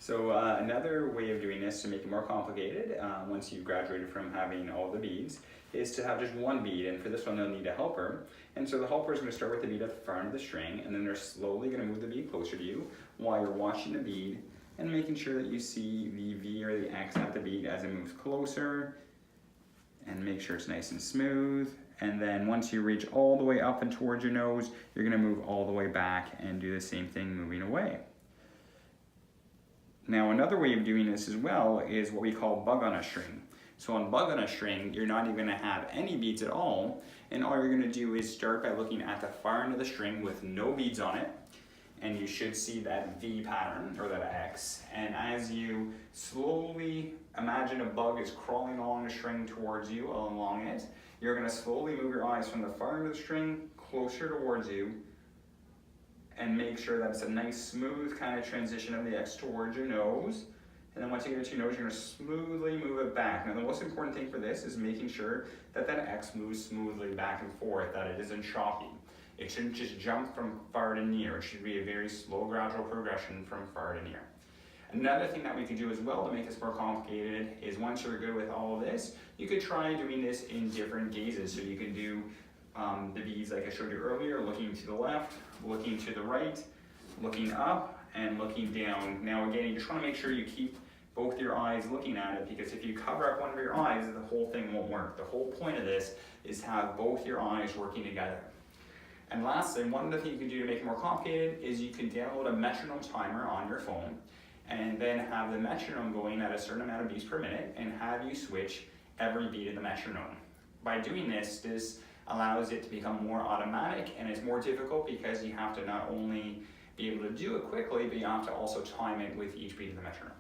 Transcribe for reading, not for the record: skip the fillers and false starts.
So another way of doing this to make it more complicated, once you've graduated from having all the beads, is to have just one bead, and for this one they'll need a helper. And so the helper is going to start with the bead at the front of the string, and then they're slowly going to move the bead closer to you while you're watching the bead and making sure that you see the V or the X at the bead as it moves closer, and make sure it's nice and smooth. And then once you reach all the way up and towards your nose, you're going to move all the way back and do the same thing moving away. Now another way of doing this as well is what we call bug on a string. So on bug on a string, you're not even going to have any beads at all, and all you're going to do is start by looking at the far end of the string with no beads on it, and you should see that V pattern, or that X, and as you slowly imagine a bug is crawling along the string towards you, along it, you're going to slowly move your eyes from the far end of the string closer towards you, and make sure that it's a nice smooth kind of transition of the X towards your nose. And then once you get it to your nose, you're going to smoothly move it back. Now the most important thing for this is making sure that that X moves smoothly back and forth, that it isn't choppy. It shouldn't just jump from far to near. It should be a very slow, gradual progression from far to near. Another thing that we could do as well to make this more complicated is once you're good with all of this, you could try doing this in different gazes. So you can do the beads like I showed you earlier, looking to the left, looking to the right, looking up, and looking down. Now again, you just want to make sure you keep both your eyes looking at it, because if you cover up one of your eyes, the whole thing won't work. The whole point of this is to have both your eyes working together. And lastly, one of the things you can do to make it more complicated is you can download a metronome timer on your phone, and then have the metronome going at a certain amount of beats per minute, and have you switch every beat of the metronome. By doing this, this allows it to become more automatic, and it's more difficult because you have to not only be able to do it quickly, but you have to also time it with each beat of the metronome.